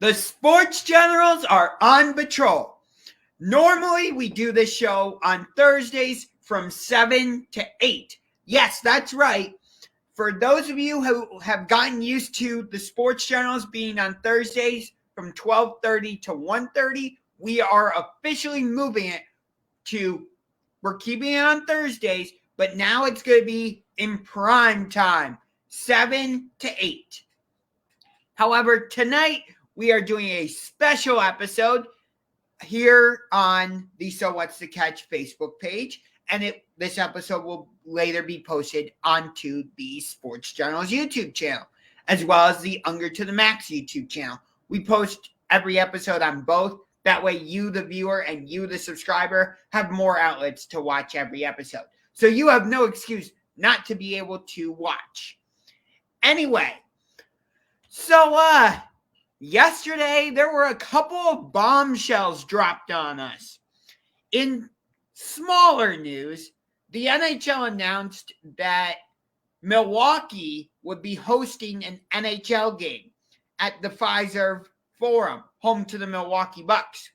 The Sports Generals are on patrol. Normally, we do this show on Thursdays from 7 to 8. Yes, that's right. For those of you who have gotten used to the Sports Generals being on Thursdays from 12:30 to 1:30, we are officially moving it to, we're keeping it on Thursdays, but now it's going to be in prime time, 7 to 8. However, tonight, we are doing a special episode here on the So What's the Catch Facebook page, and this episode will later be posted onto the Sports Generals YouTube channel, as well as the Unger to the Max YouTube channel. We post every episode on both. That way you, the viewer, and you, the subscriber, have more outlets to watch every episode. So you have no excuse not to be able to watch. Anyway, so yesterday, there were a couple of bombshells dropped on us. In smaller news, the NHL announced that Milwaukee would be hosting an NHL game at the Fiserv Forum, home to the Milwaukee Bucks.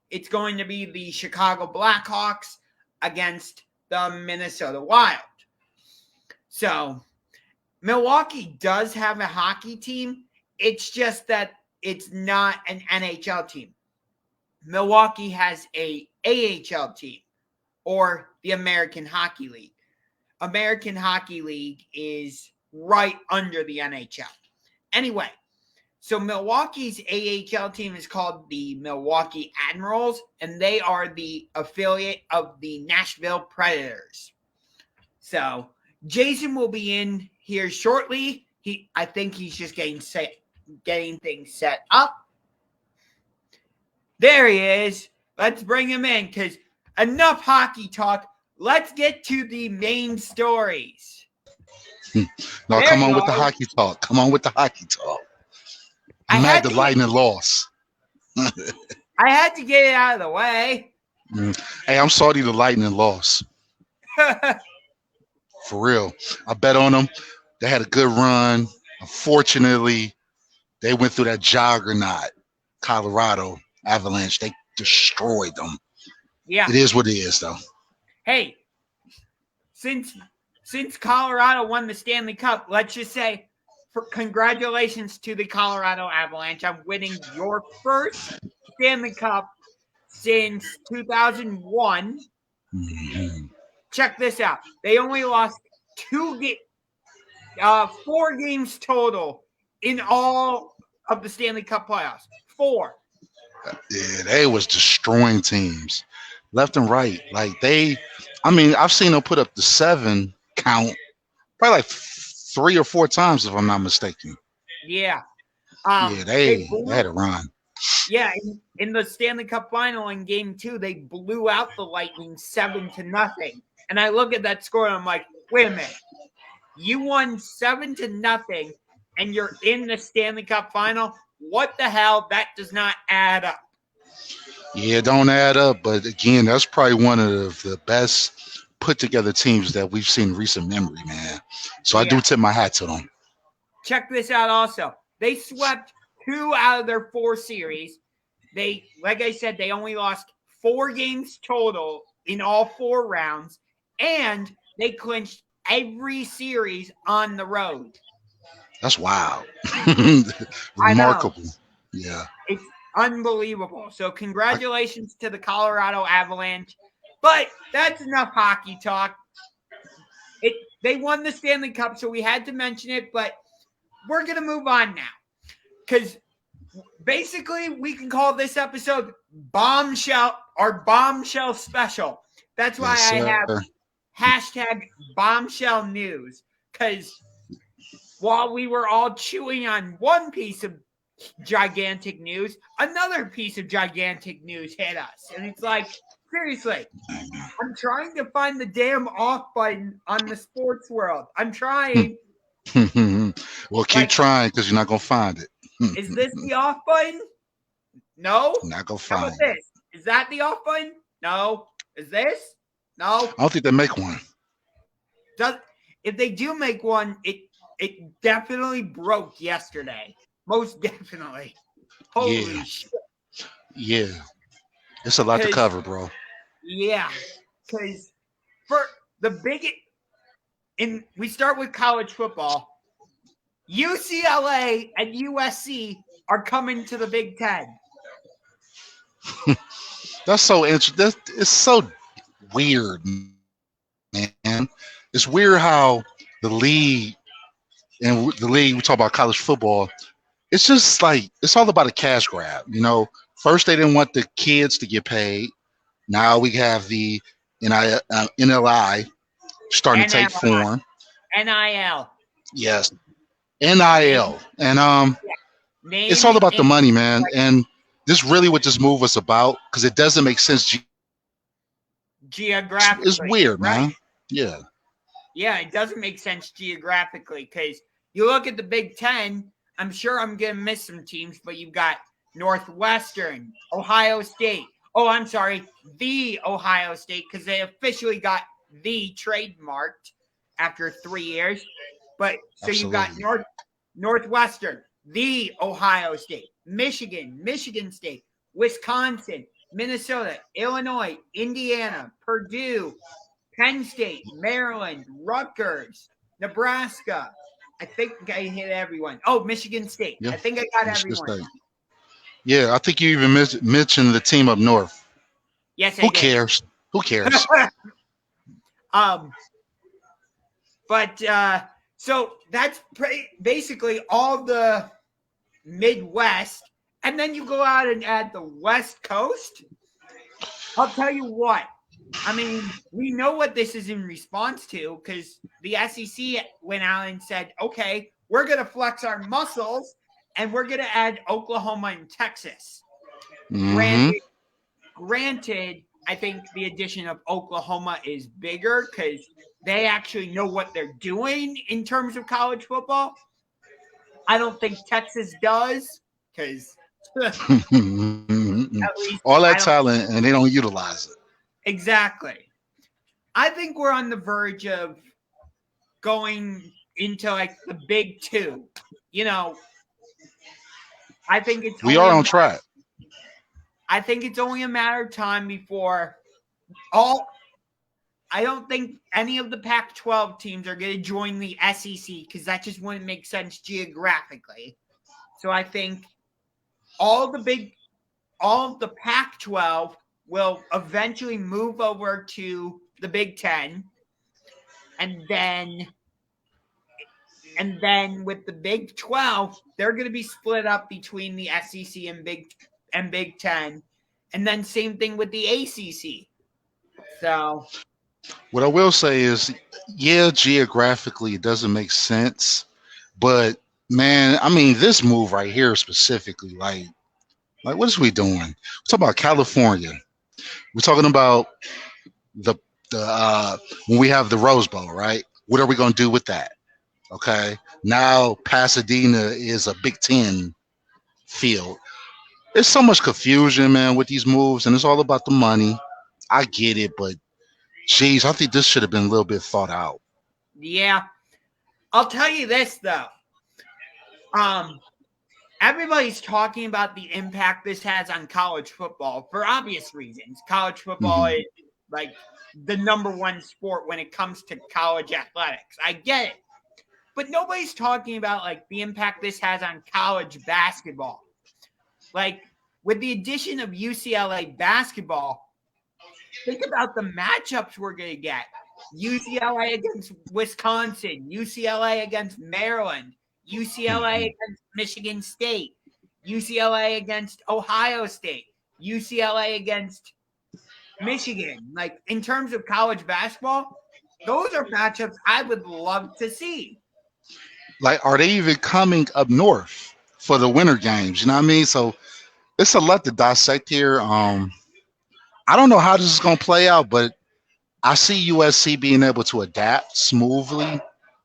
It's going to be the Chicago Blackhawks against the Minnesota Wild. So, Milwaukee does have a hockey team. It's just that it's not an NHL team. Milwaukee has a AHL team, or the American Hockey League. American Hockey League is right under the NHL. Anyway, so Milwaukee's AHL team is called the Milwaukee Admirals, and they are the affiliate of the Nashville Predators. So Jason will be in here shortly. I think he's just getting things set up. There he is. Let's bring him in, because enough hockey talk. Let's get to the main stories. No, there come on with the hockey talk. Come on with the hockey talk. I'm mad the Lightning lost. I had to get it out of the way. Hey, I'm sorry the Lightning lost. For real. I bet on them. They had a good run. Unfortunately, they went through that juggernaut, Colorado Avalanche. They destroyed them. Yeah. It is what it is, though. Hey, since Colorado won the Stanley Cup, let's just say congratulations to the Colorado Avalanche on winning your first Stanley Cup since 2001. Mm-hmm. Check this out. They only lost 4 games total in all of the Stanley Cup playoffs. 4. Yeah, they was destroying teams left and right. I've seen them put up the 7 count probably like 3 or 4 times, if I'm not mistaken. Yeah. They had a run. Yeah, in the Stanley Cup final in Game 2, they blew out the Lightning 7-0. And I look at that score and I'm like, wait a minute. You won 7-0 and you're in the Stanley Cup final? What the hell? That does not add up. Yeah, it don't add up. But again, that's probably one of the best put together teams that we've seen in recent memory, man. So I do tip my hat to them. Check this out also. They swept 2 out of their 4 series. Like I said, they only lost 4 games total in all 4 rounds. And they clinched every series on the road. That's wild. Remarkable. Yeah. It's unbelievable. So congratulations to the Colorado Avalanche. But that's enough hockey talk. They won the Stanley Cup, so we had to mention it, but we're going to move on now. Because basically we can call this episode Bombshell Special. That's why I have #bombshell news. Because while we were all chewing on one piece of gigantic news, another piece of gigantic news hit us. And it's like, seriously, I'm trying to find the damn off button on the sports world. I'm trying. Well, keep trying, because you're not going to find it. Is this the off button? No. Not going to How find about this? Is that the off button? No. Is this? No. I don't think they make one. If they do make one, it definitely broke yesterday. Most definitely. Yeah, Holy shit. yeah. It's a lot to Because, cover, bro. yeah, because for the biggest, we start with college football. UCLA and USC are coming to the Big Ten. That's so interesting. It's so weird, man. It's weird how the league we talk about college football. It's just like it's all about a cash grab. First they didn't want the kids to get paid. Now we have the NLI starting to take form. NIL. Yes, Name, NIL, and it's name all about the and money, man. And this really what this move was about because it doesn't make sense. It's geographically, weird, right? man. Yeah, Yeah, it doesn't make sense geographically because you look at the Big Ten. I'm sure I'm going to miss some teams, but you've got Northwestern, Ohio State. Oh, I'm sorry, the Ohio State because they officially got the trademarked after 3 years. But so you've got absolutely. Northwestern, the Ohio State, Michigan State, Wisconsin, Minnesota, Illinois, Indiana, Purdue, Penn State, Maryland, Rutgers, Nebraska. I think I hit everyone. Oh, Michigan State. Yeah, I think I got Michigan everyone. State. Yeah, I think you even mentioned the team up north. Yes, I Who did. cares? Who cares? um, but so that's basically all the Midwest, and then you go out and add the West Coast. I'll tell you what. I mean, we know what this is in response to because the SEC went out and said, okay, we're going to flex our muscles and we're going to add Oklahoma and Texas. Mm-hmm. Granted, I think the addition of Oklahoma is bigger because they actually know what they're doing in terms of college football. I don't think Texas does because at least All that I don't talent and they don't utilize it. exactly. I think we're on the verge of going into like the big two. I think it's We only are on track. I think it's only a matter of time before all. I don't think any of the Pac-12 teams are going to join the SEC because that just wouldn't make sense geographically. So I think all of the Pac-12 will eventually move over to the Big Ten, and then with the Big 12, they're going to be split up between the SEC and Big 10. And then same thing with the ACC. So, What I will say is, yeah, geographically it doesn't make sense, but man, I mean, this move right here specifically, like what is we doing? We're talking about California. We're talking about the when we have the Rose Bowl, right? What are we going to do with that? Okay, now Pasadena is a Big Ten field. There's so much confusion, man, with these moves, and it's all about the money. I get it, but geez, I think this should have been a little bit thought out. yeah. I'll tell you this though. Everybody's talking about the impact this has on college football for obvious reasons. College football Mhm. is like the number one sport when it comes to college athletics. I get it. But nobody's talking about like the impact this has on college basketball. Like with the addition of UCLA basketball, think about the matchups we're going to get. UCLA against Wisconsin, UCLA against Maryland, UCLA Mhm. against Michigan State, UCLA against Ohio State, UCLA against Michigan. Like in terms of college basketball, those are matchups I would love to see. Like, are they even coming up north for the winter games? You know what I mean? So it's a lot to dissect here. I don't know how this is going to play out, but I see USC being able to adapt smoothly.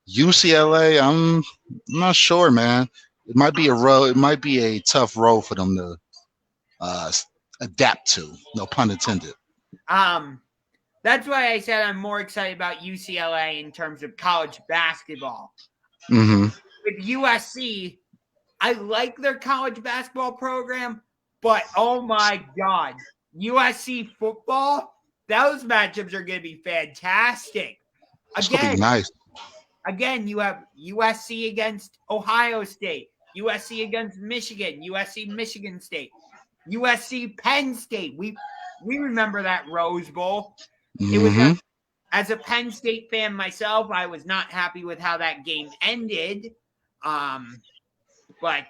UCLA, I'm not sure, man. It might be a road. It might be a tough road for them to uh, adapt to. No pun intended. Um, that's why I said I'm more excited about UCLA in terms of college basketball. Hmm. With USC, I like their college basketball program, but oh my God, USC football, those matchups are going to be fantastic. It's gonna be Again, nice. you have USC against Ohio State, USC against Michigan, USC Michigan State, USC Penn State. We remember that Rose Bowl. It was Hmm. as a Penn State fan myself, I was not happy with how that game ended. But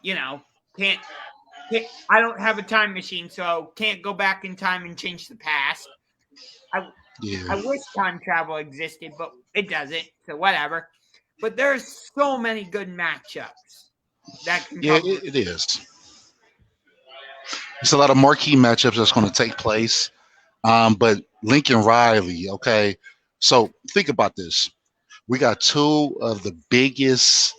you know, can't, I don't have a time machine, so can't go back in time and change the past. I Yeah. wish time travel existed, but it doesn't. So whatever. But there's so many good matchups that can Yeah, come. it is. It's a lot of marquee matchups that's going to take place. But Lincoln Riley, okay. So think about this. We got two of the biggest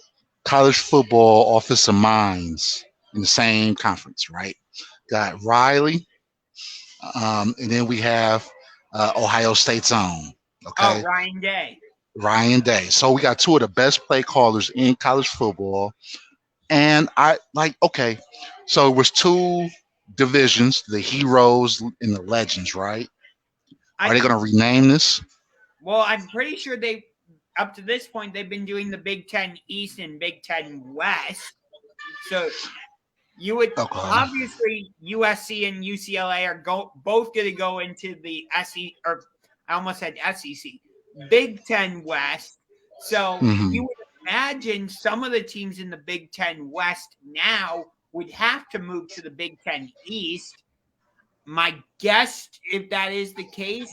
college football offensive minds in the same conference, right? Got Riley, and then we have Ohio State's own, Oh, okay, Ryan Day. Ryan Day. So we got two of the best play callers in college football. And I like, okay, so it was two divisions, the heroes and the legends, right? Are I they going to rename this? Well, I'm pretty sure they, up to this point, they've been doing the Big Ten East and Big Ten West. So you would Okay. obviously USC and UCLA are both going to go into the SEC, or I almost said SEC, Big Ten West. So Hmm. you would imagine some of the teams in the Big Ten West now would have to move to the Big Ten East. My guess, if that is the case,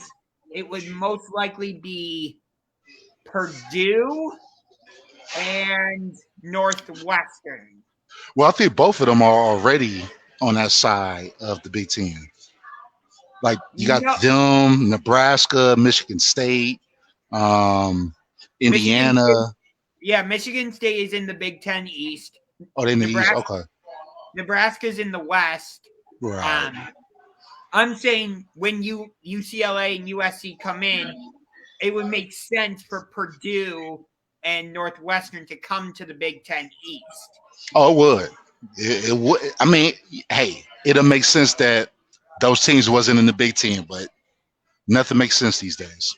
it would most likely be Purdue and Northwestern. Well, I think both of them are already on that side of the Big Ten. Like you got No, them, Nebraska, Michigan State, um, Michigan State. Indiana. Yeah, Michigan State is in the Big Ten East. Oh, they in the East. Nebraska, Okay, Nebraska's in the West. right. Um, I'm saying when UCLA and USC come in, it would make sense for Purdue and Northwestern to come to the Big Ten East. Oh, it would. It would. I mean, hey, it'll make sense that those teams wasn't in the Big Ten, but nothing makes sense these days.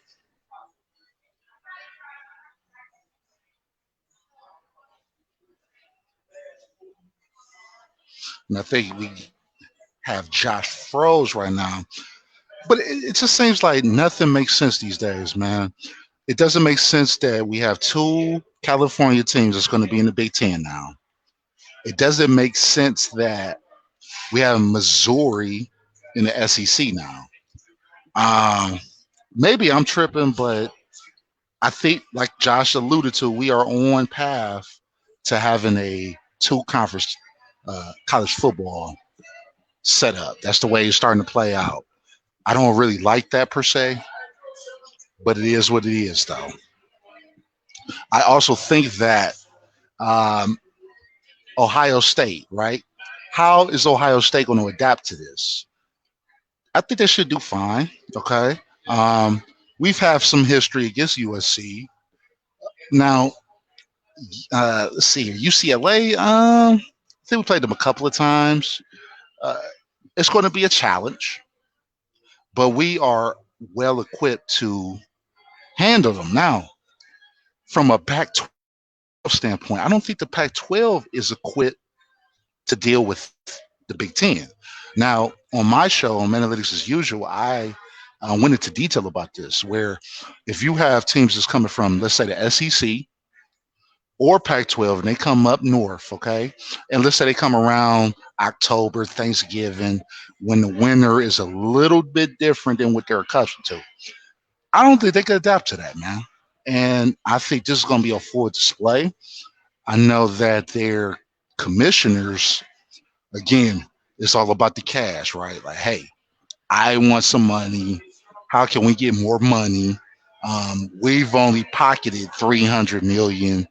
And I think we have Josh froze right now, but it just seems like nothing makes sense these days, man. It doesn't make sense that we have two California teams that's going to be in the Big Ten now. It doesn't make sense that we have Missouri in the SEC now. Um, Maybe I'm tripping, but I think, like Josh alluded to, we are on path to having a two conference college football setup. That's the way it's starting to play out. I don't really like that per se, but it is what it is, though. I also think that um, Ohio State, right? How is Ohio State going to adapt to this? I think they should do fine. Okay. Um, we've had some history against USC. Now, let's see here. UCLA, I think we played them a couple of times. Uh, it's going to be a challenge, but we are well equipped to handle them. Now, from a Pac 12 standpoint, I don't think the Pac 12 is equipped to deal with the Big Ten. Now, on my show, on Analytics as Usual, I went into detail about this, where if you have teams that's coming from, let's say, the SEC or Pac 12, and they come up north, okay, and let's say they come around October, Thanksgiving, when the winter is a little bit different than what they're accustomed to. I don't think they could adapt to that, man. And I think this is going to be a full display. I know that their commissioners, again, it's all about the cash, right? Like, hey, I want some money. How can we get more money? We've only pocketed 300 million,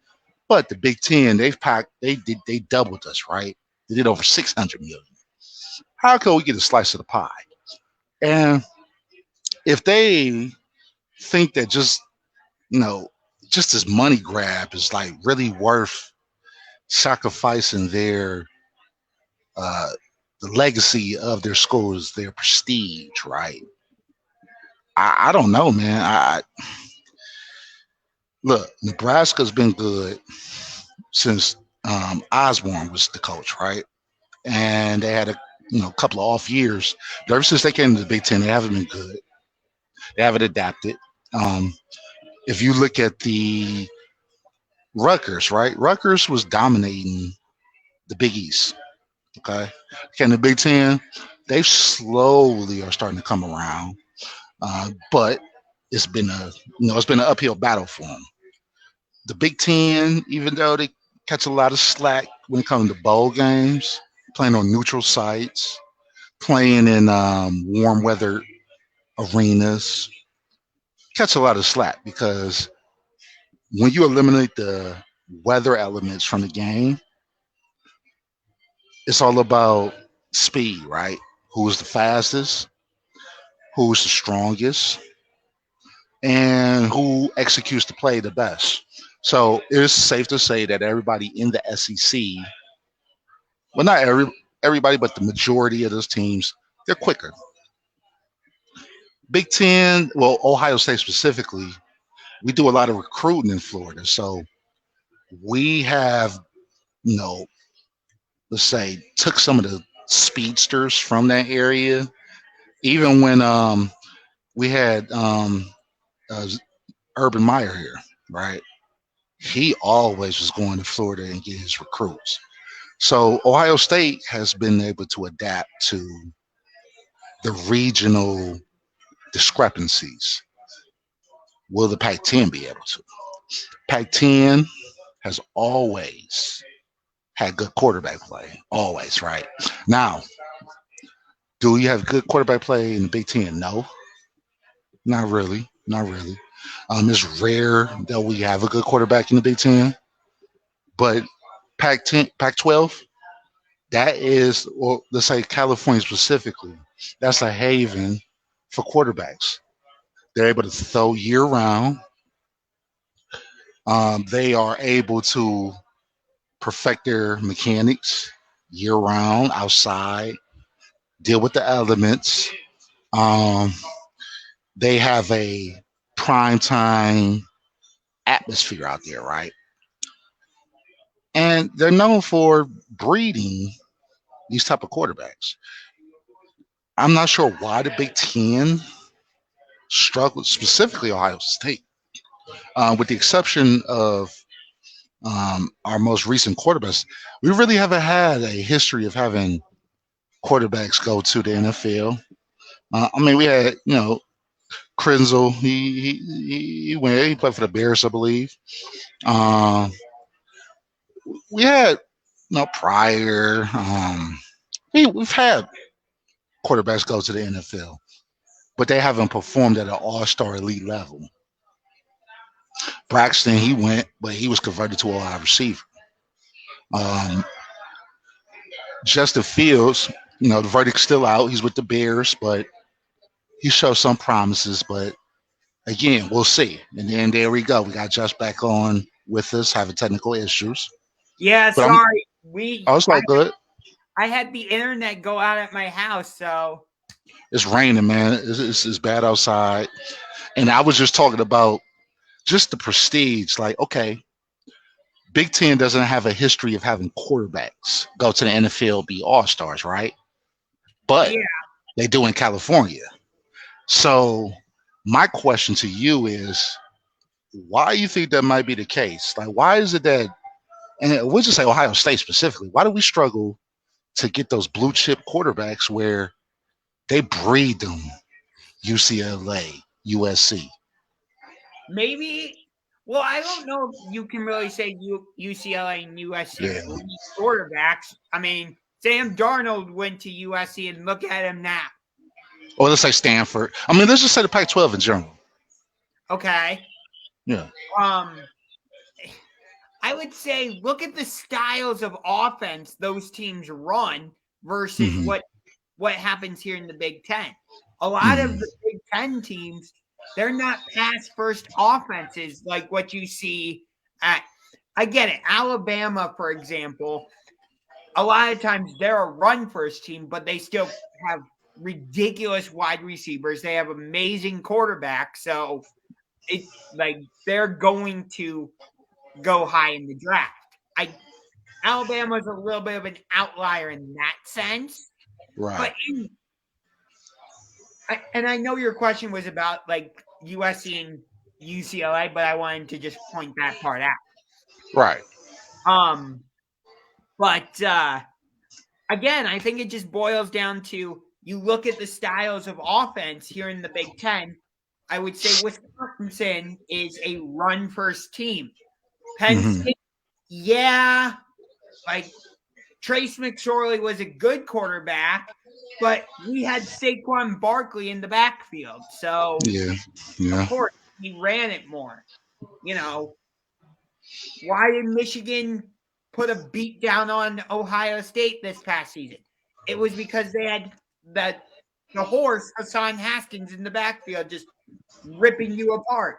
but the Big Ten they doubled us, right? They did over 600 million. How can we get a slice of the pie? And if they think that just you know just this money grab is like really worth sacrificing uh, the legacy of their schools, their prestige, right? I don't know, man. Look, Nebraska's been good since Osborne was the coach, right? And they had a couple of off years. But ever since they came to the Big Ten, they haven't been good. They haven't adapted. Um, if you look at the Rutgers, right? Rutgers was dominating the Big East. Okay, came to the Big Ten. They slowly are starting to come around, but it's been an uphill battle for them. The Big Ten, even though they catch a lot of slack when it comes to bowl games, playing on neutral sites, playing in warm weather arenas, catch a lot of slack because when you eliminate the weather elements from the game, it's all about speed, right? Who's the fastest, who's the strongest, and who executes the play the best. So it's safe to say that everybody in the SEC, well, not everybody, but the majority of those teams, they're quicker. Big Ten, well, Ohio State specifically, we do a lot of recruiting in Florida. So we have, you know, let's say, took some of the speedsters from that area. Even when we had uh, Urban Meyer here, right? He always was going to Florida and get his recruits. So Ohio State has been able to adapt to the regional discrepancies. Will the Pac-10 be able to? Pac-10 has always had good quarterback play, always, right? Now, do you have good quarterback play in the Big Ten? No, not really, not really. It's rare that we have a good quarterback in the Big Ten, but Pac-10, Pac-12, that is, or let's say California specifically, that's a haven for quarterbacks. They're able to throw year round. They are able to perfect their mechanics year round outside, deal with the elements. Um, they have a prime time atmosphere out there, right? And they're known for breeding these type of quarterbacks. I'm not sure why the Big Ten struggled, specifically Ohio State, with the exception of our most recent quarterbacks. We really haven't had a history of having quarterbacks go to the NFL. I mean, we had, Krenzel. He went. He played for the Bears, I believe. Um, we had, Pryor. We've had quarterbacks go to the NFL, but they haven't performed at an all-star elite level. Braxton, he went, but he was converted to a wide receiver. Um, Justin Fields, the verdict's still out. He's with the Bears, but he showed some promises. But again, we'll see. And then there we go. We got Josh back on with us, having technical issues. Yeah, But sorry. it's all good. I had the internet go out at my house, so It's raining, man. It's bad outside. And I was just talking about just the prestige. Like, okay, Big Ten doesn't have a history of having quarterbacks go to the NFL, be all stars, right? But yeah. they do in California. So my question to you is, why do you think that might be the case? Like, why is it that, and we'll just say Ohio State specifically, why do we struggle to get those blue chip quarterbacks where they breed them? UCLA, USC. Maybe. Well, I don't know if you can really say UCLA and USC Yeah. quarterbacks. I mean, Sam Darnold went to USC, and look at him now. Or let's say Stanford. I mean, let's just say the Pac-12 in general. Okay. Yeah. I would say look at the styles of offense those teams run versus what happens here in the Big Ten. A lot of the Big Ten teams, they're not pass first offenses like what you see at. I get it. Alabama, for example, a lot of times they're a run-first team, but they still have ridiculous wide receivers. They have amazing quarterbacks, so they're going to go high in the draft. Alabama's a little bit of an outlier in that sense, Right. but and I know your question was about like USC and UCLA, but I wanted to just point that part out. Right. But again, I think it just boils down to you look at the styles of offense here in the Big Ten. I would say Wisconsin is a run-first team. Penn State, yeah, like Trace McSorley was a good quarterback, but we had Saquon Barkley in the backfield. So, yeah. Of course, he ran it more. You know, why did Michigan put a beat down on Ohio State this past season? It was because they had the horse, Hassan Haskins, in the backfield just ripping you apart.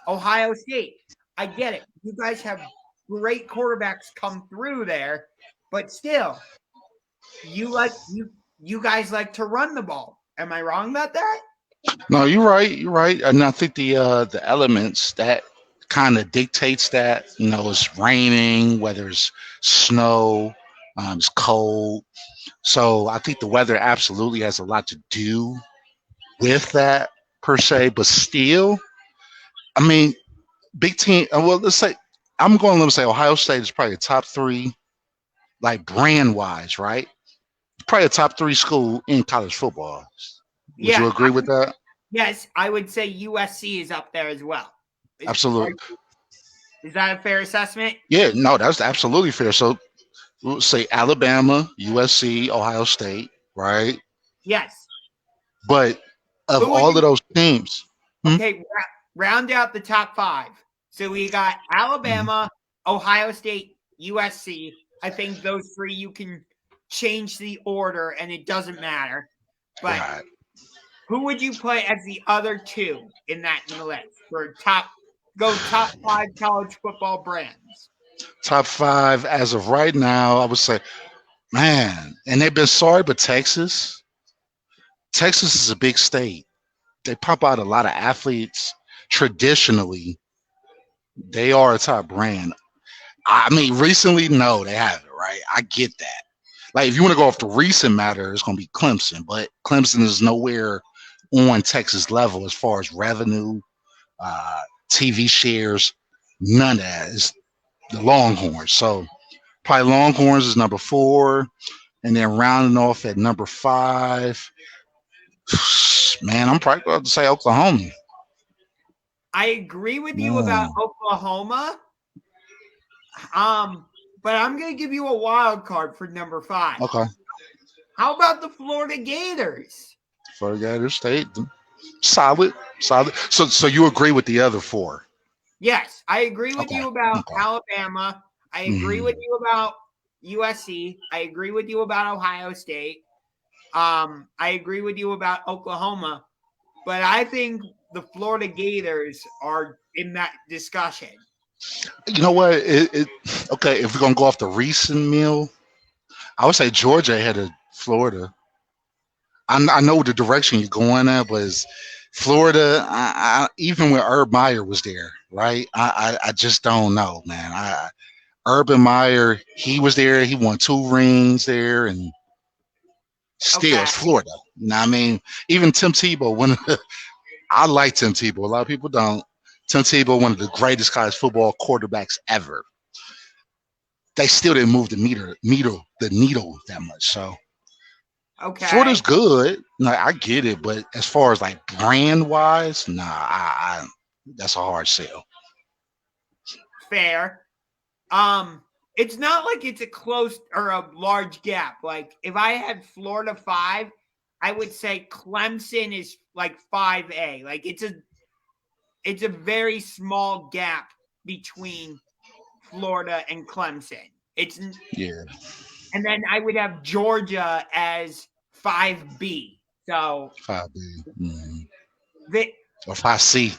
Ohio State, I get it. You guys have great quarterbacks come through there, but still, you guys like to run the ball. Am I wrong about that? No, you're right. You're right. And I think the elements that kind of dictates that, it's raining, whether it's snow, it's cold. So I think the weather absolutely has a lot to do with that per se. But still, I mean, big team. Well, let's say let me say Ohio State is probably the top three, like brand wise, right? Probably a top three school in college football. Would you agree with that? Yes, I would say USC is up there as well. Absolutely. Is that a fair assessment? Yeah, no, that's absolutely fair. So we'll say Alabama, USC, Ohio State, right? Yes. But of all of those teams. Okay, round out the top five. So we got Alabama, Ohio State, USC. I think those three you can change the order and it doesn't matter. But who would you put as the other two in that list for top five college football brands? Top five as of right now, I would say, man, and they've been sorry, but Texas is a big state. They pump out a lot of athletes. Traditionally, they are a top brand. I mean, recently, no, they haven't, right? I get that. Like, if you want to go off the recent matter, it's going to be Clemson, but Clemson is nowhere on Texas level as far as revenue, TV shares, none of that. It's the Longhorns. So probably Longhorns is number 4, and then rounding off at number 5. Man, I'm probably going to say Oklahoma. I agree with you about Oklahoma. But I'm going to give you a wild card for number 5. Okay. How about the Florida Gators? Florida Gators State, solid. So you agree with the other 4? Yes, I agree with you about Alabama. I agree with you about USC. I agree with you about Ohio State. I agree with you about Oklahoma. But I think the Florida Gators are in that discussion. You know what? Okay, if we're going to go off the recent meal, I would say Georgia ahead of Florida. I know the direction you're going at, but it's Florida, even when Urban Meyer was there, right? I just don't know, man. Urban Meyer, he was there. He won 2 rings there, and still it's Florida. You know what I mean? Even Tim Tebow, I like Tim Tebow. A lot of people don't. Tim Tebow, one of the greatest college football quarterbacks ever. They still didn't move the needle that much. So, Florida's good. No, I get it, but as far as like brand wise, nah, that's a hard sell. Fair. It's not like it's a close or a large gap. Like if I had Florida 5, I would say Clemson is like 5A. Like it's a very small gap between Florida and Clemson. And then I would have Georgia as 5B. So 5B. Or 5C.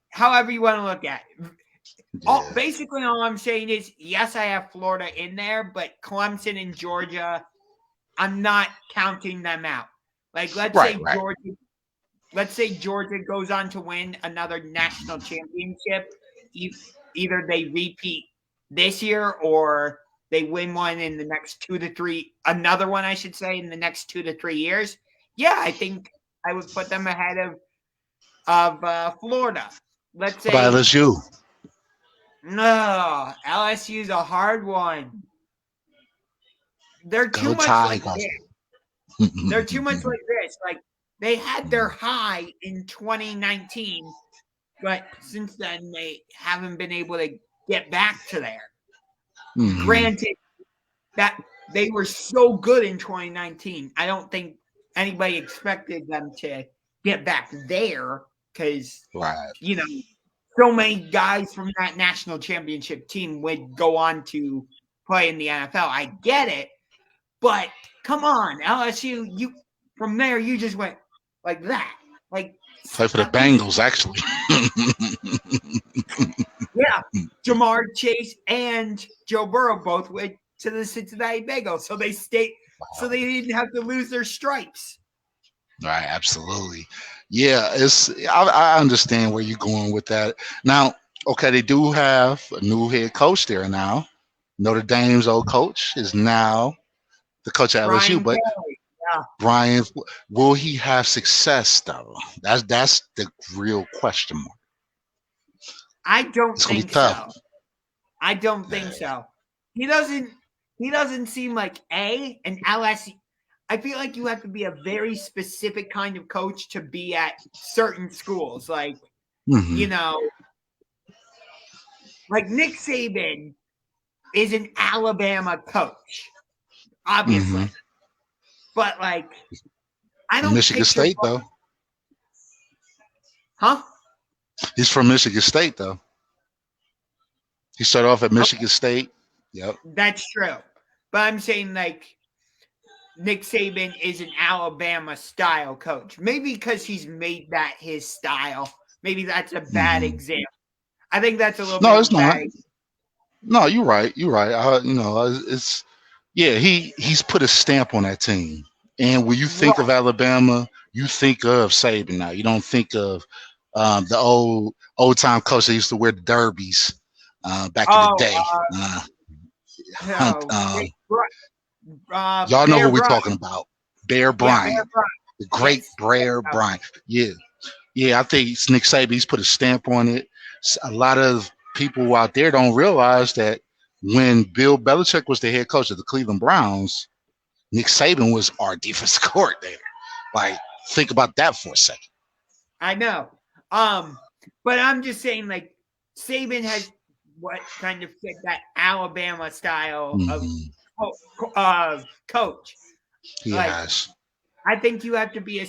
However you want to look at it. Yeah. Basically, all I'm saying is, yes, I have Florida in there, but Clemson and Georgia, I'm not counting them out. Like, Right, right. let's say Georgia goes on to win another national championship. Either they repeat this year or they win one in the next another one, I should say, in the next 2 to 3 years. Yeah, I think I would put them ahead of Florida. Let's What about say LSU? no, LSU's a hard one. They're too Go much like Tigers. this. They're too much like this. Like they had their high in 2019, but since then they haven't been able to get back to there. Granted that they were so good in 2019, I don't think anybody expected them to get back there because Right. so many guys from that national championship team would go on to play in the NFL. I get it, but come on, LSU, you from there you just went like that. Like Play for the Bengals, actually. yeah, Jamar Chase and Joe Burrow both went to the Cincinnati Bengals, so they stayed, so they didn't have to lose their stripes. Right, absolutely. Yeah, I understand where you're going with that. Now, okay, they do have a new head coach there now. Notre Dame's old coach is now the coach at LSU, Brian but Kelly, yeah. Brian, will he have success though? That's the real question mark. I don't It's gonna be think tough. so. I don't think Yeah. so. He doesn't seem like an LSU. I feel like you have to be a very specific kind of coach to be at certain schools. Like, Mm-hmm. like Nick Saban is an Alabama coach, obviously. Mm-hmm. But like I From don't Michigan picture State though. Huh? He's from Michigan State though. He started off at Okay, Michigan State. Yep. that's true. But I'm saying like Nick Saban is an Alabama style coach. Maybe because he's made that his style. Maybe that's a bad Mm-hmm. example. I think that's a little bit No, of it's a not. bad. No, you're right. You're right. It's yeah. He's put a stamp on that team. And when you think Right. of Alabama, you think of Saban now. You don't think of the old time coach that used to wear the derbies back in the Oh, day. Uh, Hunt, no. y'all know who Bear we're Bryant. talking about. Bear Yeah, Bear Bryant, Bryant. the great Yes. Bear Bryant. Yeah, yeah. I think it's Nick Saban. He's put a stamp on it. A lot of people out there don't realize that when Bill Belichick was the head coach of the Cleveland Browns, Nick Saban was our defensive coordinator. Like, think about that for a second. I know. But I'm just saying, like, Saban has what kind of fit that Alabama style of Mm-hmm. coach. He Like, has. I think you have to be a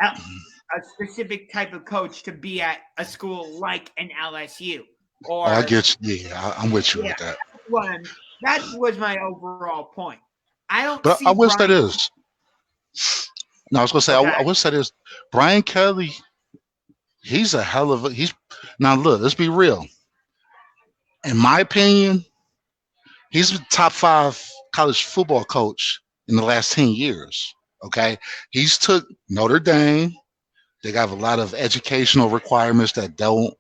a specific type of coach to be at a school like an LSU Oh, I or get you. Yeah, I'm with you yeah. with that. That was my overall point. I don't But I see wish that Brian. is. No, I was gonna say Okay. I wish that is. Brian Kelly. He's a hell of a. He's now look. Let's be real. In my opinion, he's the top 5 college football coach in the last 10 years. Okay, he's took Notre Dame. They got a lot of educational requirements that don't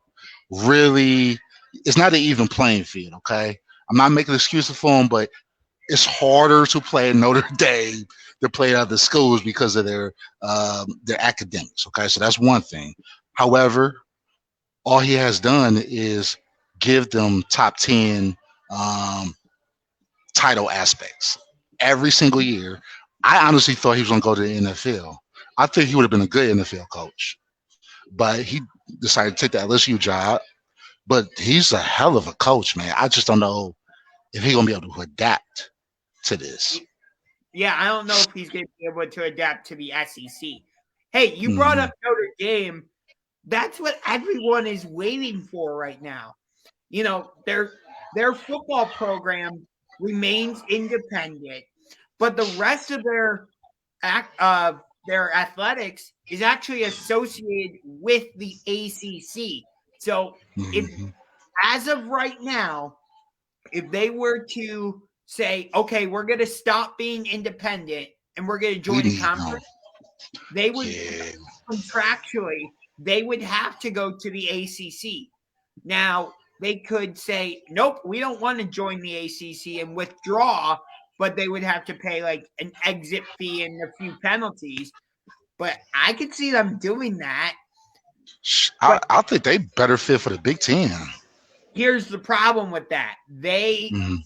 really. It's not an even playing field. Okay, I'm not making excuses for him, but it's harder to play at Notre Dame to play at other schools because of their academics. Okay, so that's one thing. However, all he has done is give them top 10 um, title aspects every single year. I honestly thought he was going to go to the NFL. I think he would have been a good NFL coach, but he decided to take the LSU job. But he's a hell of a coach, man. I just don't know if he's going to be able to adapt to this. Yeah, I don't know if he's going to be able to adapt to the SEC. Hey, you brought Mhm. up Notre Dame. That's what everyone is waiting for right now. Their football program remains independent, but the rest of their athletics is actually associated with the ACC. So if, Mhm. as of right now, if they were to say, okay, we're going to stop being independent and we're going to We join a need them. conference, they would Yeah. contractually, they would have to go to the ACC. Now, they could say, nope, we don't want to join the ACC and withdraw, but they would have to pay like an exit fee and a few penalties. But I could see them doing that. But I think they better fit for the Big Ten. here's the problem with that. Mhm.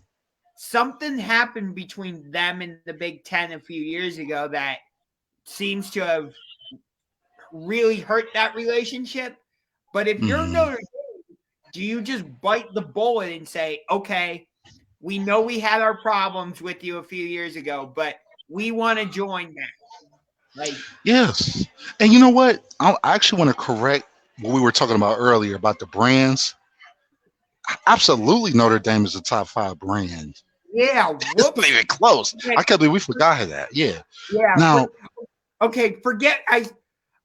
Something happened between them and the Big Ten a few years ago that seems to have really hurt that relationship. But if you're Mhm. Notre Dame, do you just bite the bullet and say, okay, we know we had our problems with you a few years ago, but we want to join that? Like, Yes. And you know what? I actually want to correct what we were talking about earlier about the brands. Absolutely, Notre Dame is a top 5 brand. yeah, It's not whoops. even close. Yeah, I can't believe we forgot that. Yeah. yeah. Now, Okay, forget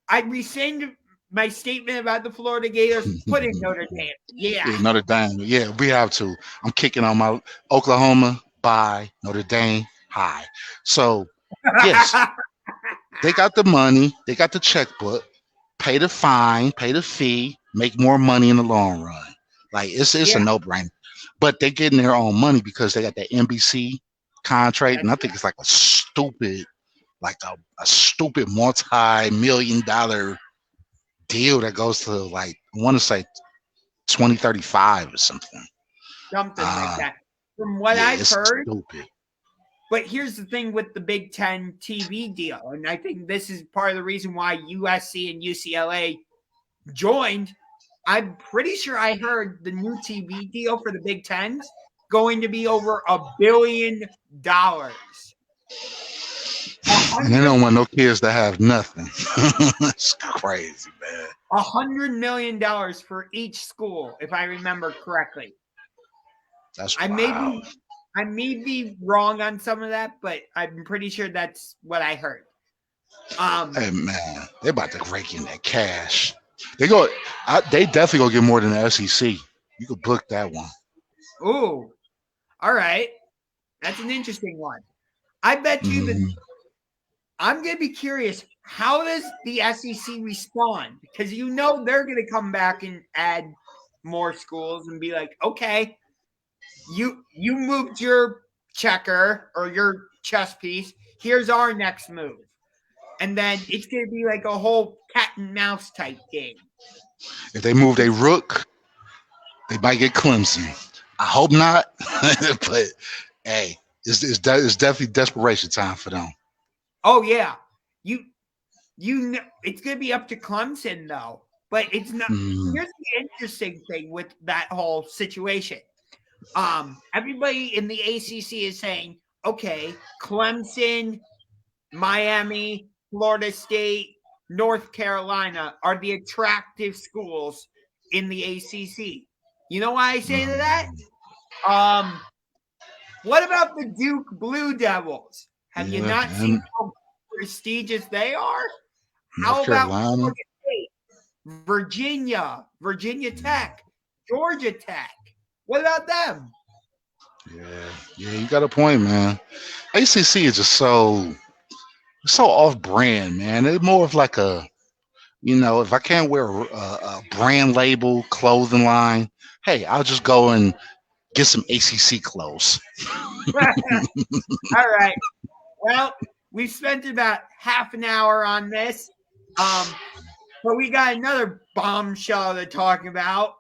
I rescind my statement about the Florida Gators. Put in Notre Dame. Yeah. yeah, Notre Dame. Yeah, we have to. I'm kicking on my Oklahoma by Notre Dame high. So, yes, they got the money, they got the checkbook, pay the fine, pay the fee, make more money in the long run. Like it's a Yeah, no brainer. But they're getting their own money because they got that NBC contract, and that's I think it's like a stupid multi-million-dollar deal that goes to like I want to say 2035 or something. something like Uh, that. From what yeah, I've it's heard, stupid. but here's the thing with the Big Ten TV deal, and I think this is part of the reason why USC and UCLA joined. I'm pretty sure I heard the new TV deal for the Big Ten's going to be over $1 billion. A And they hundred, don't want no kids to have nothing. It's crazy, man. $100 million for each school, if I remember correctly. That's I may wild. be I may be wrong on some of that, but I'm pretty sure that's what I heard. Um, Hey man, they about to rake in that cash. They go. They definitely gonna get more than the SEC. You could book that one. ooh, all right. That's an interesting one. I bet you that Mhm. I'm gonna be curious. How does the SEC respond? Because you know they're gonna come back and add more schools and be like, okay, you moved your checker or your chess piece. Here's our next move. And then it's going to be like a whole cat and mouse type game. If they move a rook, they might get Clemson. I hope not, but hey, it's definitely desperation time for them. Oh yeah, you you know it's going to be up to Clemson though. But it's not. Mhm. Here's the interesting thing with that whole situation. Everybody in the ACC is saying, okay, Clemson, Miami, Florida State, North Carolina are the attractive schools in the ACC. You know why I say that? Mhm. Um, what about the Duke Blue Devils? Have you Yeah, not seen and how prestigious they are? North How about Carolina. Florida State, Virginia Tech, Georgia Tech? What about them? Yeah, yeah, you got a point, man. ACC is just so off brand, man. It's more of like if I can't wear a brand label clothing line, hey, I'll just go and get some ACC clothes. All right. Well, we spent about half an hour on this. But we got another bombshell to talk about.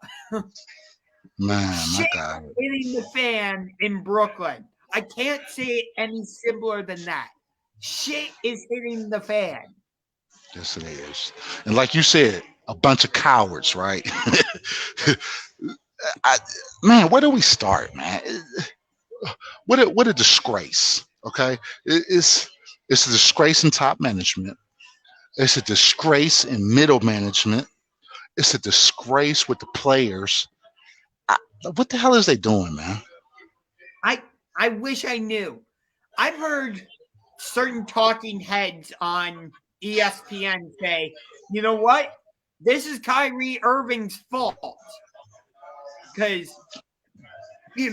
Man, my Shit God. hitting the fan in Brooklyn. I can't say it any simpler than that. Shit is hitting the fan. Yes, it is. And like you said, a bunch of cowards, right? I, man, where do we start, man? What a disgrace. Okay, it's a disgrace in top management. It's a disgrace in middle management. It's a disgrace with the players. I, what the hell is they doing, man? I I wish I knew. I've heard certain talking heads on ESPN say, you know what? this is Kyrie Irving's fault because he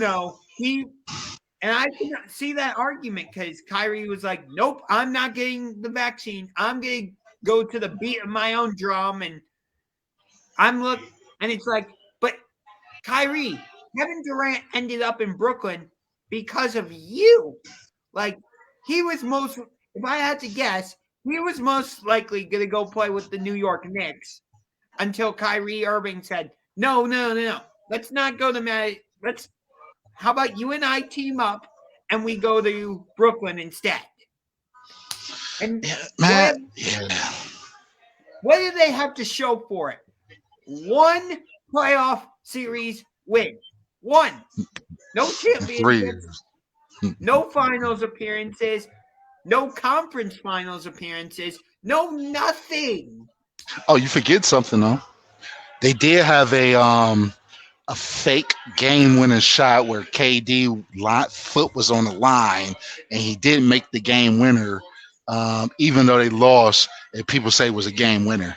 and I can see that argument because Kyrie was like, "Nope, I'm not getting the vaccine. I'm gonna go to the beat of my own drum," and and it's like, but Kyrie, Kevin Durant ended up in Brooklyn because of you. Like he was if I had to guess, he was most likely gonna go play with the New York Knicks until Kyrie Irving said, "No, no, no, no. Let's not go to how about you and I team up and we go to Brooklyn instead?" And Yeah, man. Yeah. what do they have to show for it? One playoff series win. One. No 3 championships, years. no finals appearances, no conference finals appearances, no nothing. Oh, you forget something though. They did have a fake game-winning shot where KD foot was on the line and he didn't make the game winner, even though they lost. And people say it was a game winner.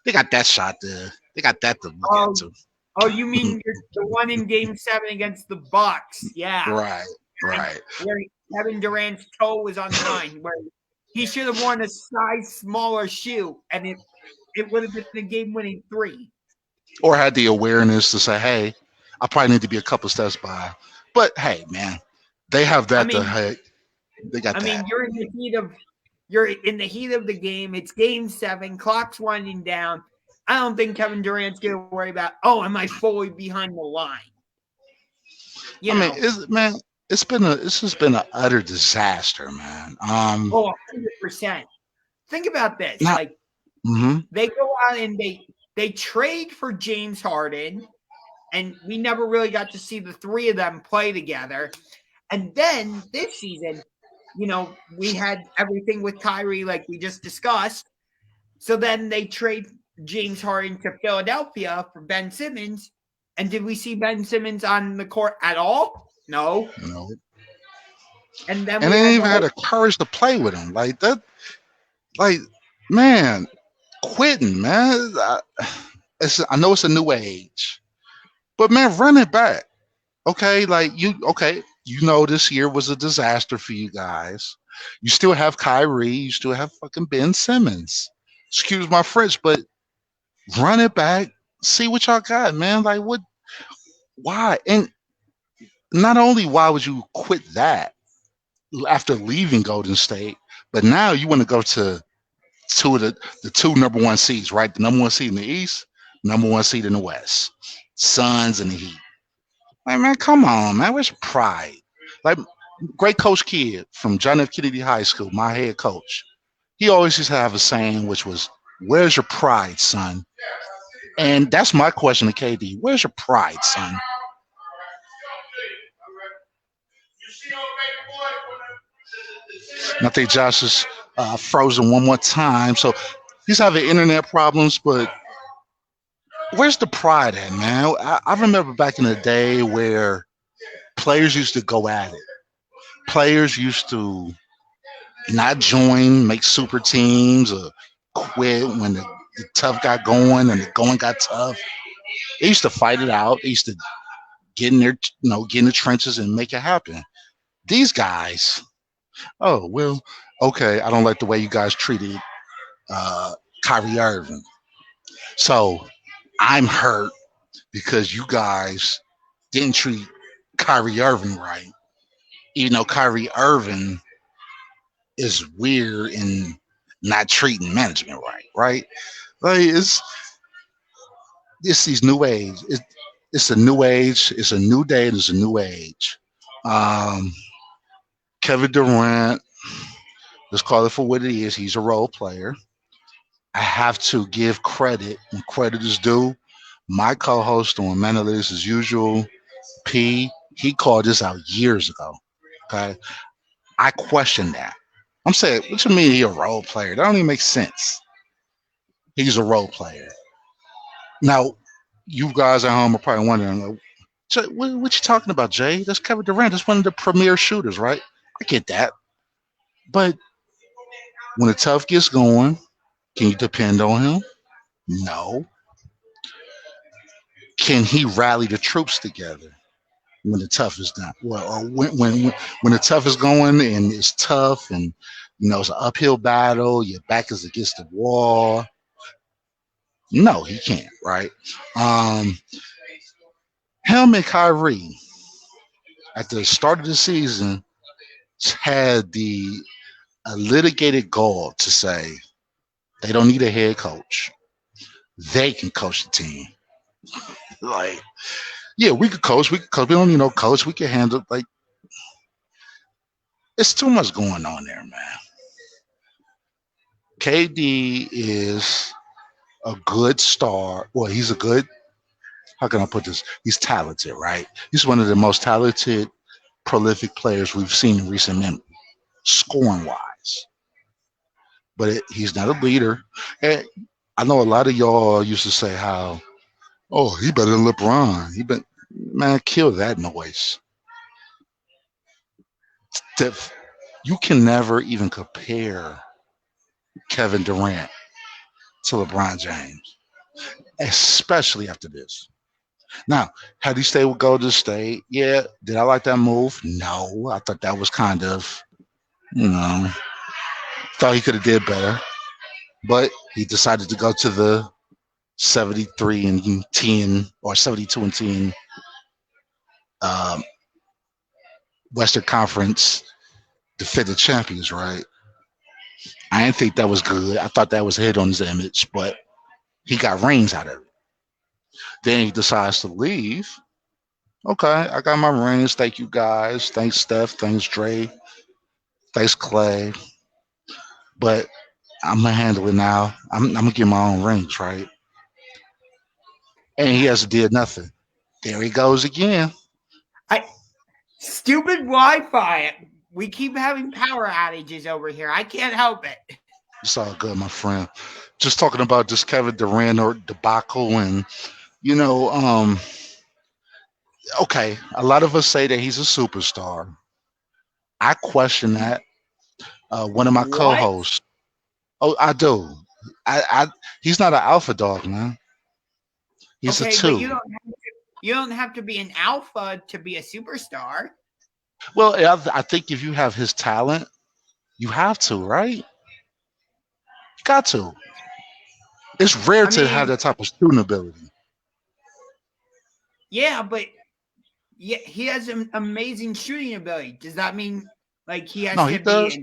They got that shot there. They got that to look at too. Oh, you mean the one in Game 7 against the Bucks? Yeah, Right. where Kevin Durant's toe was on the line, where he should have worn a size smaller shoe, and it would have been the game-winning 3. Or had the awareness to say, "Hey, I probably need to be a couple steps by." But hey, man, they have that. They got that. I mean, you're in the heat of the game. It's Game 7. Clock's winding down. I don't think Kevin Durant's going to worry about, am I fully behind the line? Mean, it's just been an utter disaster, man. 100%. Think about this. They go out and they trade for James Harden, and we never really got to see the three of them play together. And then this season, we had everything with Kyrie like we just discussed. So then they trade James Harden to Philadelphia for Ben Simmons. And did we see Ben Simmons on the court at all? No. And then they didn't even have the courage to play with him like that. Like, man, quitting, man. I know it's a new age, but man, run it back. Okay, this year was a disaster for you guys. You still have Kyrie, you still have fucking Ben Simmons. Excuse my French, but run it back. See what y'all got, man. Like what? Why? And not only why would you quit that after leaving Golden State, but now you want to go to the two number one seeds, right? The number one seed in the East, number one seed in the West. Suns and the Heat. Like, man, come on, man. Where's pride? Like, great Coach Kidd from John F. Kennedy High School, my head coach. He always used to have a saying, which was, "Where's your pride, son?" And that's my question to KD. Where's your pride, son? And I think Josh is frozen one more time. So he's having internet problems, but where's the pride at, man? I remember back in the day where players used to go at it. Players used to not join, make super teams, or quit when the tough got going and the going got tough. They used to fight it out. They used to get in there, get in the trenches and make it happen. These guys, oh, well, okay, I don't like the way you guys treated Kyrie Irving. So I'm hurt because you guys didn't treat Kyrie Irving right. Even though Kyrie Irving is weird in not treating management right? Like it's these new age. It's a new age. It's a new day. It's a new age. Kevin Durant, let's call it for what it is. He's a role player. I have to give credit when credit is due. My co-host on Analytics as usual, P, he called this out years ago. Okay. I question that. I'm saying, what you mean he's a role player? That don't even make sense. He's a role player. Now, you guys at home are probably wondering, like, what you talking about, Jay? That's Kevin Durant. That's one of the premier shooters, right? I get that. But when the tough gets going, can you depend on him? No. Can he rally the troops together when the tough is done? Well, or when the tough is going and it's tough and it's an uphill battle, your back is against the wall. No, he can't, right? Um, him and Kyrie at the start of the season had the litigated goal to say they don't need a head coach. They can coach the team. Like, yeah, we could coach. We could coach. We don't need no coach. We can handle like it's too much going on there, man. KD is a good star. Well, he's a good. How can I put this? He's talented, right? He's one of the most talented, prolific players we've seen in recent memory, scoring wise. But he's not a leader. And I know a lot of y'all used to say how, oh, he better than LeBron. Man, kill that noise. You can never even compare Kevin Durant to LeBron James, especially after this. Now, had he stayed with Golden State, yeah, did I like that move? No, I thought that was kind of, you know, thought he could have did better, but he decided to go to the 73 and 10 or 72 and 10 um, Western Conference defending champions, right? I didn't think that was good. I thought that was a hit on his image, but he got rings out of it. Then he decides to leave. Okay, I got my rings. Thank you guys. Thanks Steph. Thanks Dre. Thanks Clay. But I'm gonna handle it now. I'm gonna get my own rings, right? And he hasn't did nothing. There he goes again. Stupid Wi-Fi. We keep having power outages over here. I can't help it. It's all good, my friend. Just talking about this Kevin Durant or debacle, and you know, okay, a lot of us say that he's a superstar. I question that. One of my What? co-hosts. Oh, I do. I he's not an alpha dog, man. He's a Okay, but two. you don't have to be an alpha to be a superstar. Well, I think if you have his talent, you have to, right? You got to. It's rare I to have mean, that type of shooting ability. yeah, but yeah, he has an amazing shooting ability. Does that mean like he has No, he to be does. an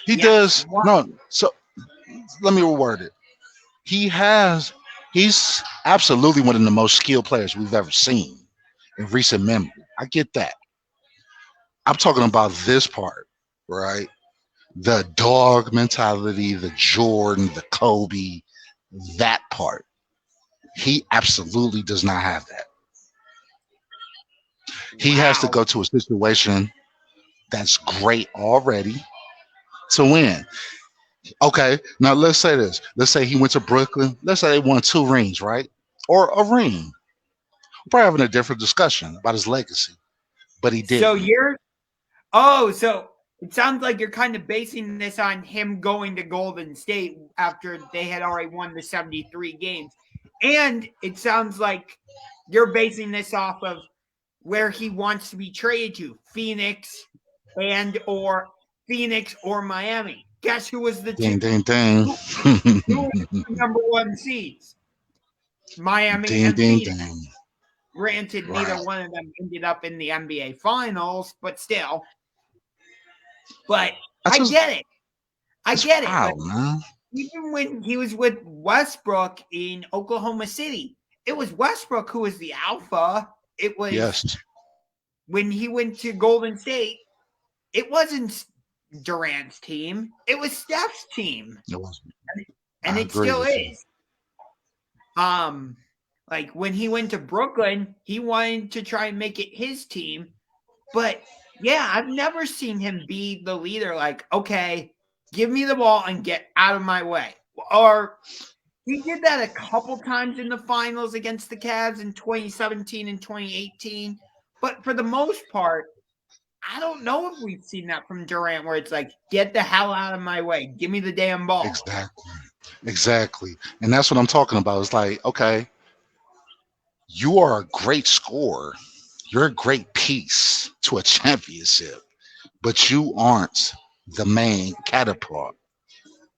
He yes? does. No, so let me reword it. He has. He's absolutely one of the most skilled players we've ever seen in recent memory. I get that. I'm talking about this part, right? The dog mentality, the Jordan, the Kobe, that part. He absolutely does not have that. He has to Wow. go to a situation that's great already to win. Okay, now let's say this. Let's say he went to Brooklyn. Let's say they won two rings, right? Or a ring. We're probably having a different discussion about his legacy, but he So didn't. you're so it sounds like you're kind of basing this on him going to Golden State after they had already won the 73 games. And it sounds like you're basing this off of where he wants to be traded to, Phoenix or Miami. Guess who was the two Ding, ding, ding. who was the number one seeds? Miami Ding, and ding, Phoenix. ding. Granted, neither Right. one of them ended up in the NBA finals, but still. But That's I just, get it. I it's get it. Like wild, man. even when he was with Westbrook in Oklahoma City, it was Westbrook who was the alpha. It was Yes, when he went to Golden State, it wasn't Durant's team. It was Steph's team. it was. And I it agree still with you. is. Like when he went to Brooklyn, he wanted to try and make it his team. But yeah, I've never seen him be the leader. Like, okay, give me the ball and get out of my way. Or he did that a couple times in the finals against the Cavs in 2017 and 2018. But for the most part, I don't know if we've seen that from Durant where it's like, get the hell out of my way. Give me the damn ball. Exactly. Exactly. And that's what I'm talking about. It's like, okay, you are a great scorer. You're a great piece to a championship, but you aren't the main catapult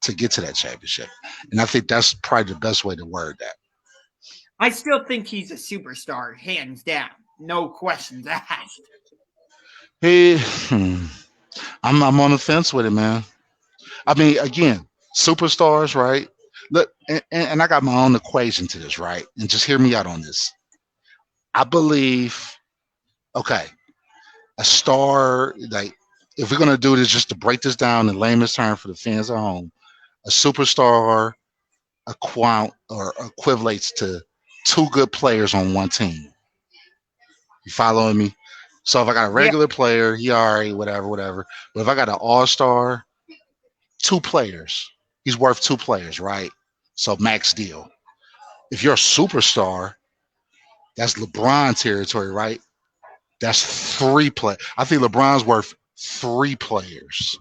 to get to that championship. And I think that's probably the best way to word that. I still think he's a superstar, hands down. No questions asked. Hey, I'm on the fence with it, man. I mean, again, superstars, right? Look, and I got my own equation to this, right? And just hear me out on this. I believe, okay, a star, like, if we're gonna do this, just to break this down in layman's term for the fans at home, a superstar equates to two good players on one team. You following me? So if I got a Yeah, regular player, he already whatever, whatever. But if I got an all-star, two players, he's worth two players, right? So max deal. If you're a superstar, that's LeBron territory, right? That's three play. I think LeBron's worth three players,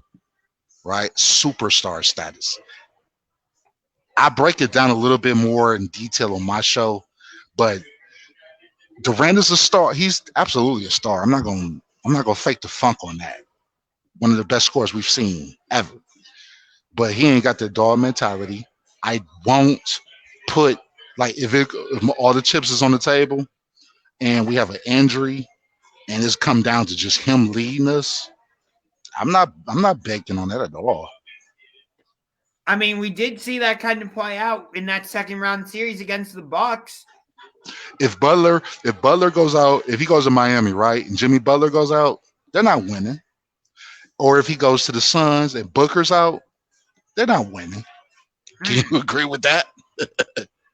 right? Superstar status. I break it down a little bit more in detail on my show, but Durant is a star. He's absolutely a star. I'm not gonna fake the funk on that. One of the best scores we've seen ever. But he ain't got the dog mentality. I won't put like if all the chips is on the table and we have an injury and it's come down to just him leading us. I'm not banking on that at all. I mean, we did see that kind of play out in that second round series against the Bucks. If Butler goes out, if he goes to Miami, right, and Jimmy Butler goes out, they're not winning. Or if he goes to the Suns and Booker's out, they're not winning. Can you agree with that?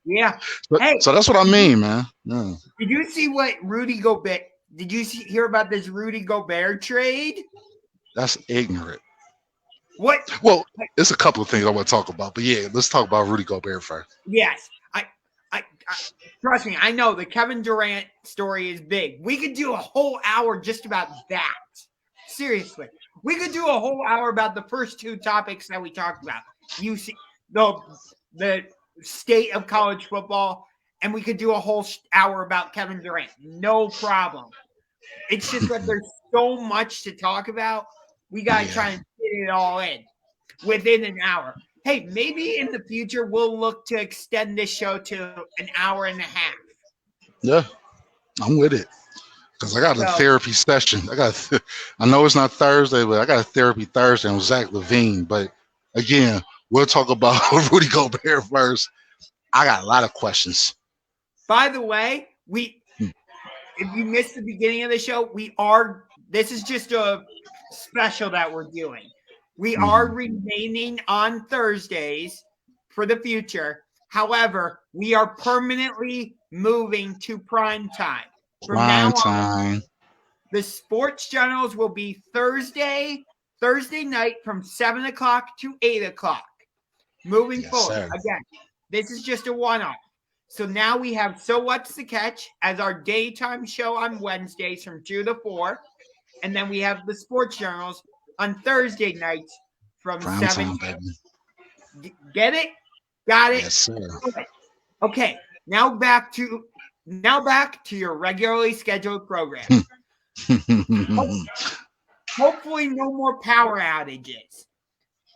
Yeah. So, Hey, so that's what I mean, man. Yeah. did you see what Rudy Gobert? Did you hear about this Rudy Gobert trade? That's ignorant. What? Well, it's a couple of things I want to talk about, but yeah, let's talk about Rudy Gobert first. Yes. I trust me. I know the Kevin Durant story is big. We could do a whole hour just about that. Seriously, we could do a whole hour about the first two topics that we talked about. You see, the state of college football, and we could do a whole hour about Kevin Durant. No problem. It's just that there's so much to talk about. We got to try and fit it all in within an hour. Hey, maybe in the future we'll look to extend this show to an hour and a half. Yeah, I'm with it because I got a So, therapy session. I know it's not Thursday, but I got a therapy Thursday with Zach Levine. But again, we'll talk about Rudy Gobert first. I got a lot of questions. by the way, if you missed the beginning of the show, this is just a special that we're doing. We are remaining on Thursdays for the future. However, we are permanently moving to prime time. From now Prime on, time. the Sports Generals will be Thursday night from 7 o'clock to 8 o'clock. Moving Yes, forward. sir. Again, this is just a one-off. So now we have So What's the Catch as our daytime show on Wednesdays from 2 to 4. And then we have the Sports Journals on Thursday nights from Prime 7 time, baby. Get it? Got it? Yes, sir. Okay. Now back to your regularly scheduled program. Hopefully no more power outages.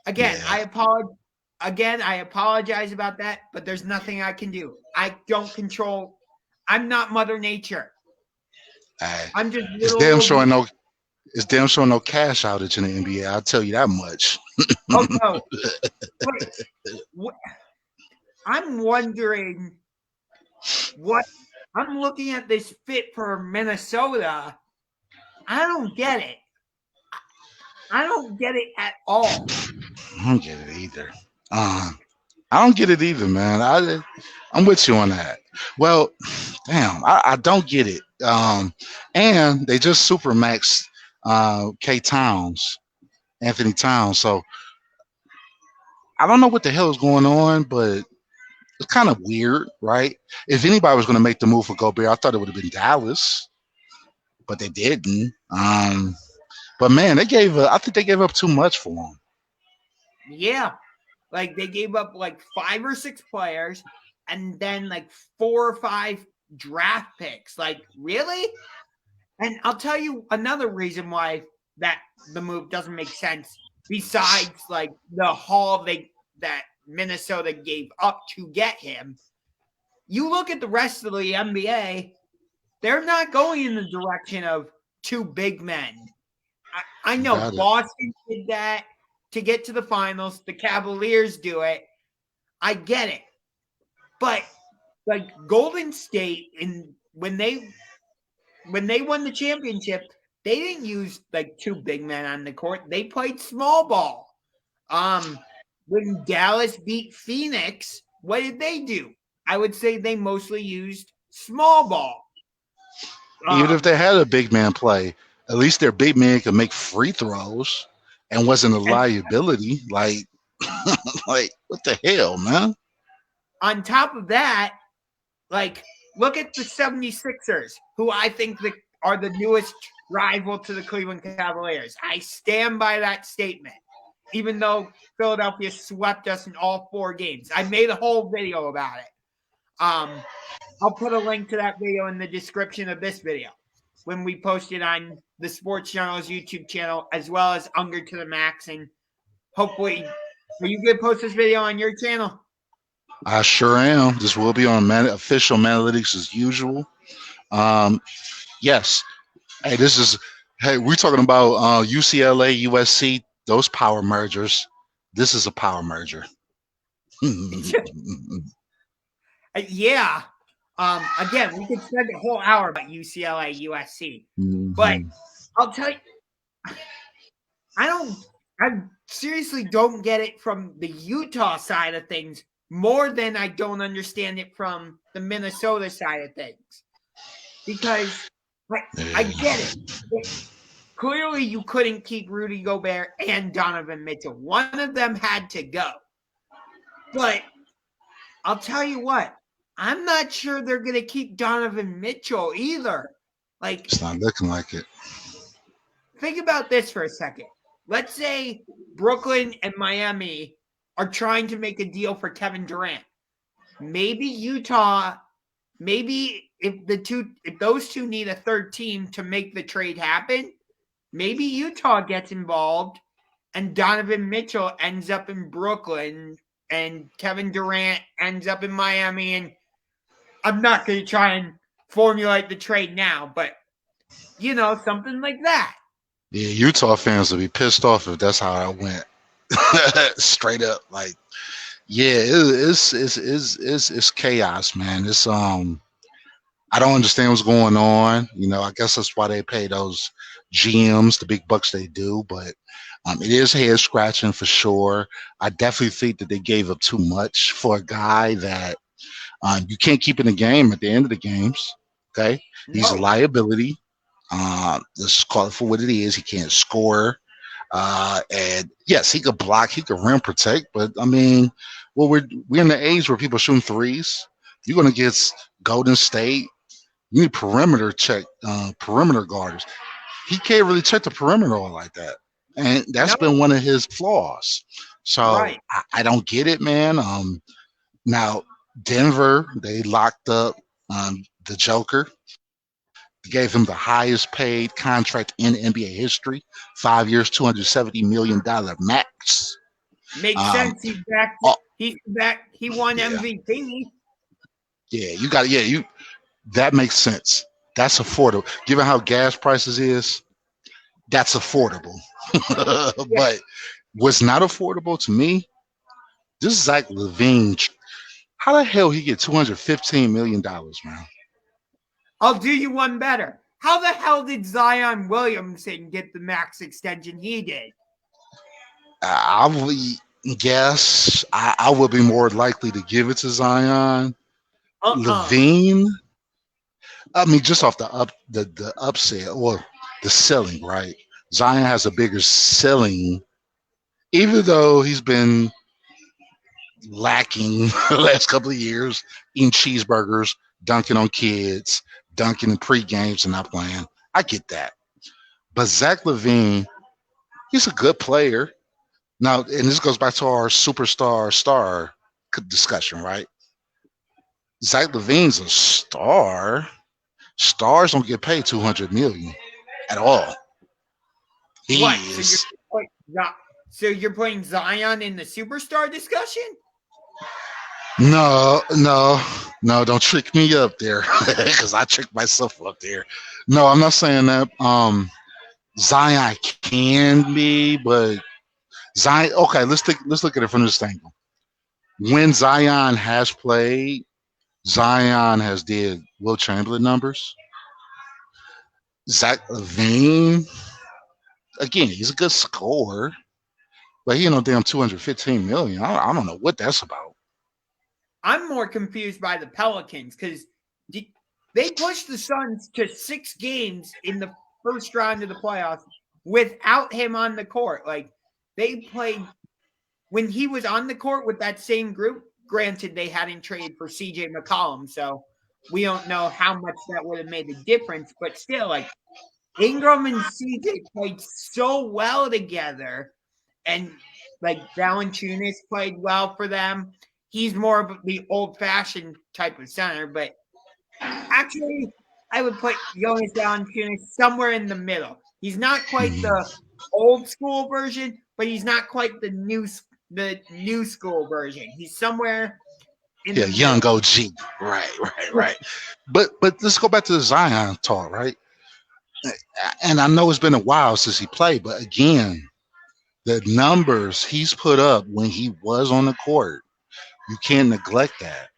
Again, Yeah. I apologize about that, but there's nothing I can do. I'm not Mother Nature. I'm just It's little damn old sure me. no. It's damn sure no cash outage in the NBA. I'll tell you that much. Oh no. I'm wondering what I'm looking at this fit for Minnesota. I don't get it. I don't get it at all. I don't get it either. I don't get it either, man. I'm with you on that. Well, damn, I don't get it. And they just supermaxed Anthony Towns. So I don't know what the hell is going on, but it's kind of weird, right? If anybody was going to make the move for Gobert, I thought it would have been Dallas, but they didn't. But man, I think they gave up too much for him. Yeah. Like they gave up like 5 or 6 players and then like 4 or 5 draft picks. Like, really? And I'll tell you another reason why that the move doesn't make sense besides like the haul that Minnesota gave up to get him. You look at the rest of the NBA, they're not going in the direction of 2 big men. I know Got it. Boston did that to get to the finals. The Cavaliers do it. I get it. But like Golden State, when they won the championship, they didn't use like 2 big men on the court. They played small ball. When Dallas beat Phoenix, what did they do? I would say they mostly used small ball. Even if they had a big man play, at least their big man could make free throws and wasn't a And liability. Like, like what the hell, man? on top of that, like, look at the 76ers, who I think are the newest rival to the Cleveland Cavaliers. I stand by that statement, even though Philadelphia swept us in all 4 games. I made a whole video about it. I'll put a link to that video in the description of this video when we post it on the Sports Generals YouTube channel, as well as Unger to the Max. And hopefully, are you going to post this video on your channel? I sure am. This will be on official Analytics as usual. Yes. Hey, we're talking about UCLA, USC, those power mergers. This is a power merger. Yeah. Again, we could spend a whole hour about UCLA, USC. But I'll tell you, I seriously don't get it from the Utah side of things more than I don't understand it from the Minnesota side of things. Because I get it. Clearly, you couldn't keep Rudy Gobert and Donovan Mitchell. One of them had to go. But I'll tell you what, I'm not sure they're going to keep Donovan Mitchell either. Like, it's not looking like it. Think about this for a second. Let's say Brooklyn and Miami are trying to make a deal for Kevin Durant. Maybe Utah, if those two need a third team to make the trade happen, maybe Utah gets involved and Donovan Mitchell ends up in Brooklyn and Kevin Durant ends up in Miami. And I'm not going to try and formulate the trade now, but something like that. Yeah, Utah fans will be pissed off if that's how it went. Straight up, like, yeah, it's chaos, man. It's I don't understand what's going on. I guess that's why they pay those GMs the big bucks they do, but it is head scratching for sure. I definitely think that they gave up too much for a guy that you can't keep in the game at the end of the games. Okay, he's a liability. Let's call it for what it is. He can't score. And yes, he could block, he could rim protect, but I mean, well, we're in the age where people shooting threes. You're gonna get Golden State. You need perimeter guarders. He can't really check the perimeter all like that, and that's been one of his flaws. So I don't get it, man. Now Denver, they locked up the Joker. Gave him the highest paid contract in NBA history, 5 years, $270 million max. Makes sense. He's back. He's back. He won MVP. Yeah, you got. Yeah, that makes sense. That's affordable. Given how gas prices is, that's affordable. But what's not affordable to me, this is Zach LaVine. How the hell he get $215 million, man? I'll do you one better. How the hell did Zion Williamson get the max extension he did? I would guess I would be more likely to give it to Zion. LaVine, I mean, just off the upset or the ceiling, right? Zion has a bigger ceiling, even though he's been lacking the last couple of years, eating cheeseburgers, dunking on kids, dunking in pre-games and not playing. I get that. But Zach LaVine, he's a good player. Now, and this goes back to our superstar star discussion, right? Zach LaVine's a star. Stars don't get paid 200 million at all. He What? is Put- so you're putting Zion in the superstar discussion? no, no, no. Don't trick me up there, because I tricked myself up there. No, I'm not saying that. Zion can be, but Zion. Okay, let's look at it from this angle. When Zion has played, Zion has did Will Chamberlain numbers. Zach LaVine, again, he's a good scorer, but he no damn 215 million. I don't know what that's about. I'm more confused by the Pelicans because they pushed the Suns to 6 games in the first round of the playoffs without him on the court. Like they played when he was on the court with that same group. Granted, they hadn't traded for CJ McCollum, so we don't know how much that would have made a difference. But still, like Ingram and CJ played so well together, and like Valanciunas played well for them. He's more of the old-fashioned type of center, but actually, I would put Jonas Valanciunas somewhere in the middle. He's not quite Mhm. the old school version, but he's not quite the new school version. He's somewhere in Yeah, the young middle. OG. Right. But let's go back to the Zion talk, right? And I know it's been a while since he played, but again, the numbers he's put up when he was on the court, you can't neglect that.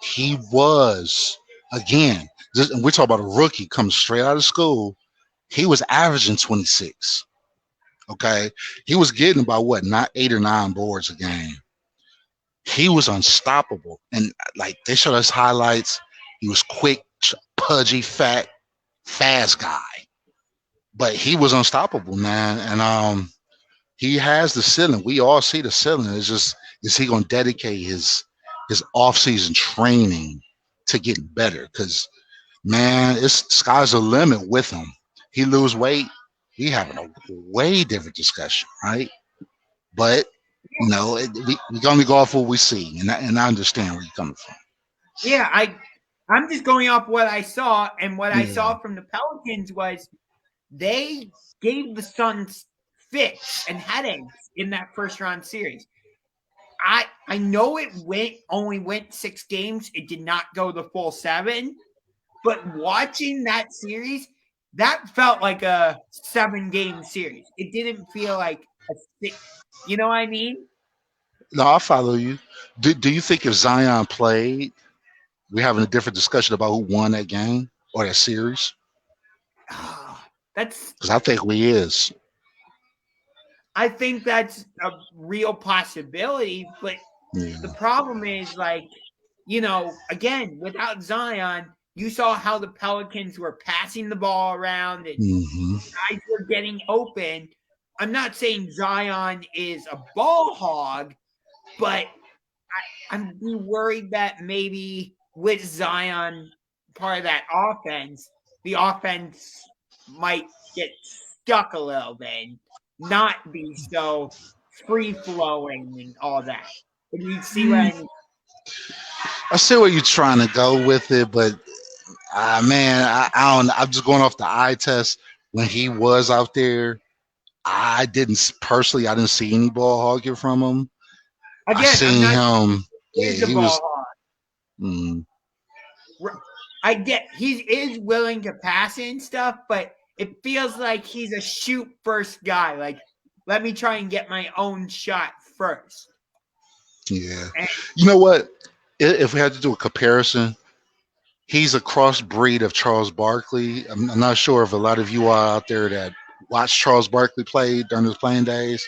He was, again, and we're talking about a rookie coming straight out of school. He was averaging 26. Okay. He was getting about what, not 8 or 9 boards a game. He was unstoppable. And like they showed us highlights. He was quick, pudgy, fast guy. But he was unstoppable, man. And he has the ceiling. We all see the ceiling. It's just, is he gonna dedicate his off season training to getting better? Because man, it's sky's the limit with him. He lose weight, we having a way different discussion, right? But we can only go off what we see, and I understand where you're coming from. Yeah, I'm just going off what I saw, and what I Yeah. saw from the Pelicans was they gave the Suns fits and headaches in that first round series. I know it only went 6 games. It did not go the full 7, but watching that series, that felt like a 7-game series. It didn't feel like a 6. You know what I mean? No, I'll follow you. Do you think if Zion played, we're having a different discussion about who won that game or that series? That's Because I think we is. I think that's a real possibility, but Yeah. the problem is like, again, without Zion, you saw how the Pelicans were passing the ball around and Hmm. guys were getting open. I'm not saying Zion is a ball hog, but I'm worried that maybe with Zion part of that offense, the offense might get stuck a little bit and not be so free flowing and all that. But you see what I mean? I see where you're trying to go with it, but man, I don't. I'm just going off the eye test. When he was out there, I didn't personally. I didn't see any ball hogging from him. I Again, I'm seen not him. Yeah, is the he ball was. hog. Mm, I get he is willing to pass and stuff, but it feels like he's a shoot first guy. Like, let me try and get my own shot first. yeah. And You know what? If we had to do a comparison, he's a crossbreed of Charles Barkley. I'm not sure if a lot of you are out there that watched Charles Barkley play during his playing days,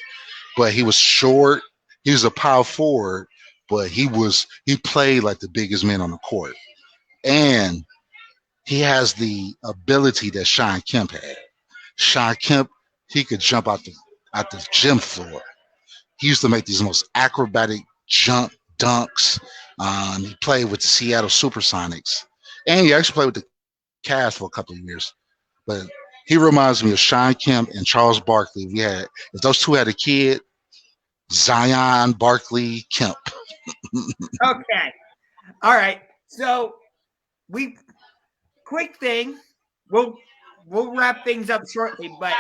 but he was short. He was a power forward, but he played like the biggest man on the court, and he has the ability that Sean Kemp had. Sean Kemp, he could jump out the gym floor. He used to make these most acrobatic jump dunks. He played with the Seattle Supersonics, and he actually played with the Cavs for a couple of years. But he reminds me of Sean Kemp and Charles Barkley. If those two had a kid, Zion Barkley Kemp. Okay. All right. So quick thing. We'll wrap things up shortly, but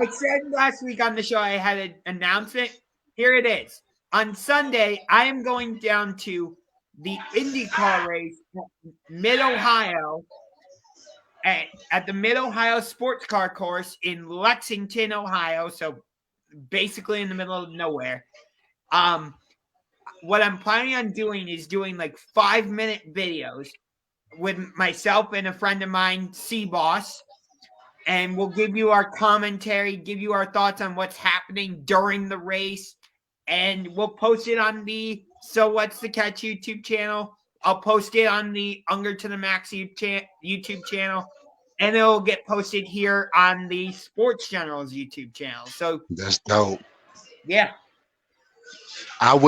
I said last week on the show I had an announcement. Here it is. On Sunday, I am going down to the IndyCar race at Mid Ohio at the Mid Ohio Sports Car Course in Lexington, Ohio. So basically in the middle of nowhere. What I'm planning on doing is doing like 5-minute videos with myself and a friend of mine, C-Boss, and we'll give you our commentary, give you our thoughts on what's happening during the race, and we'll post it on the So What's the Catch YouTube channel. I'll post it on the Unger to the Max YouTube channel, and it'll get posted here on the SportsGenerals YouTube channel. So That's dope. yeah. I'm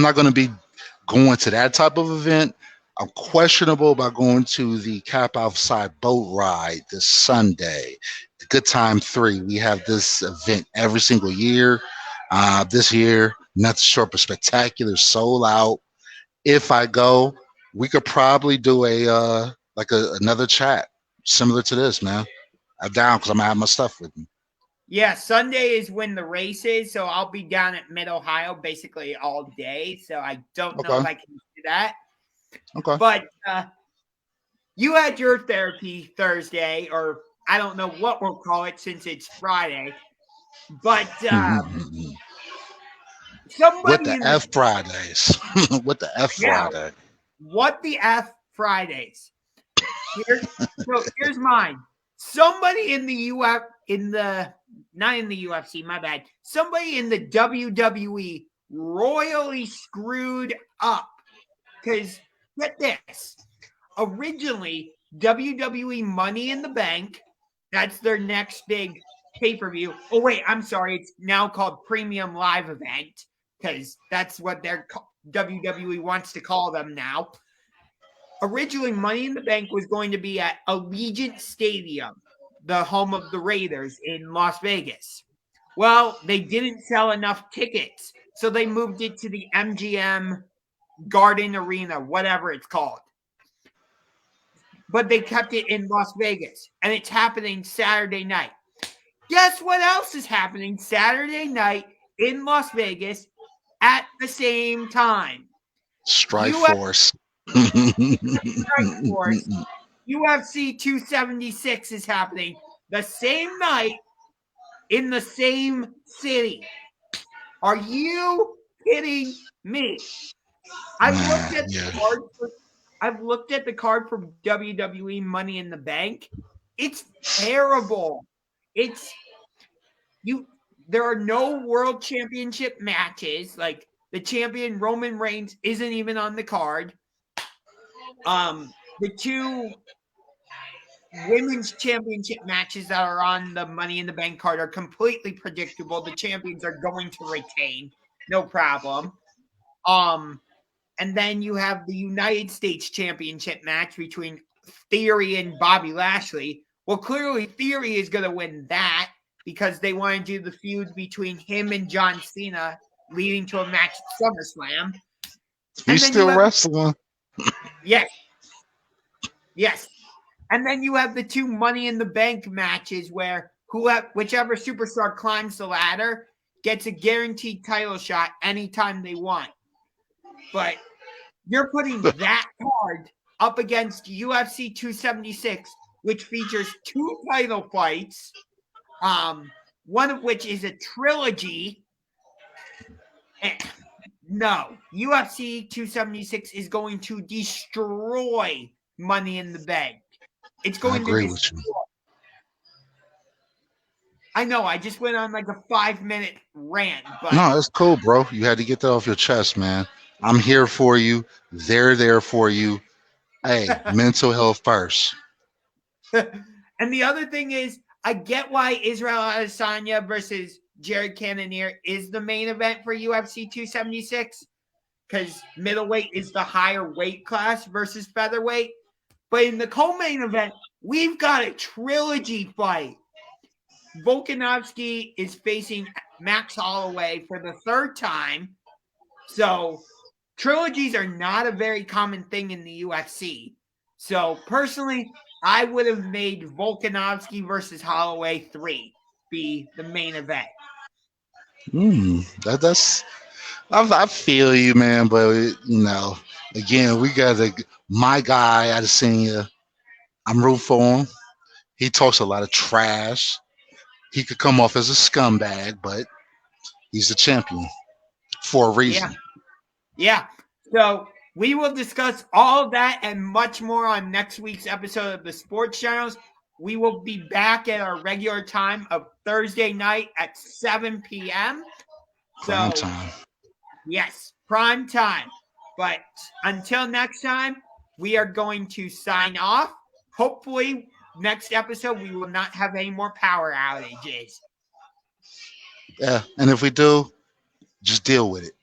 not going to be going to that type of event. I'm questionable about going to the Cap Outside boat ride this Sunday. The Good Time 3. We have this event every single year. This year, nothing short but spectacular, sold out. If I go, we could probably do another chat similar to this, man. I'm down because I'm gonna have my stuff with me. Yeah, Sunday is when the race is, so I'll be down at Mid Ohio basically all day. So I don't know if I can do that. Okay. But you had your therapy Thursday, or I don't know what we'll call it since it's Friday. But somebody What the F Fridays? What the F Friday? What the F Fridays? Here's mine. Somebody in the not in the UFC, my bad. Somebody in the WWE royally screwed up. Because get this. Originally, WWE Money in the Bank, that's their next big pay-per-view. Oh, wait, I'm sorry. It's now called Premium Live Event because that's what their WWE wants to call them now. Originally, Money in the Bank was going to be at Allegiant Stadium, the home of the Raiders in Las Vegas. Well, they didn't sell enough tickets, so they moved it to the MGM Garden Arena, whatever it's called. But they kept it in Las Vegas, and it's happening Saturday night. Guess what else is happening Saturday night in Las Vegas at the same time? Strike Force. Strike Force. UFC 276 is happening the same night in the same city. Are you kidding me? I've looked at the card for WWE Money in the Bank. It's terrible. There are no world championship matches. Like the champion Roman Reigns isn't even on the card. The two women's championship matches that are on the Money in the Bank card are completely predictable. The champions are going to retain, no problem. And then you have the United States Championship match between Theory and Bobby Lashley. Well, clearly Theory is going to win that because they want to do the feud between him and John Cena, leading to a match at SummerSlam. He's still wrestling. Yes. And then you have the two Money in the Bank matches where whichever superstar climbs the ladder gets a guaranteed title shot anytime they want. But you're putting that card up against UFC 276, which features two title fights, one of which is a trilogy. No, UFC 276 is going to destroy Money in the Bank. It's going to destroy. With you. I know, I just went on like a 5-minute rant. But no, it's cool, bro. You had to get that off your chest, man. I'm here for you. They're there for you. Hey, mental health first. And the other thing is, I get why Israel Adesanya versus Jared Cannonier is the main event for UFC 276 because middleweight is the higher weight class versus featherweight. But in the co-main event, we've got a trilogy fight. Volkanovski is facing Max Holloway for the third time. So trilogies are not a very common thing in the UFC. So personally, I would have made Volkanovski versus Holloway 3 be the main event. That's I feel you, man, but again, we got my guy out of senior. I'm rooting for him. He talks a lot of trash. He could come off as a scumbag, but he's the champion for a reason. Yeah. So we will discuss all of that and much more on next week's episode of the Sports Generals. We will be back at our regular time of Thursday night at 7 p.m. Prime So, time. yes, prime time. But until next time, we are going to sign off. Hopefully, next episode, we will not have any more power outages. Yeah, and if we do, just deal with it.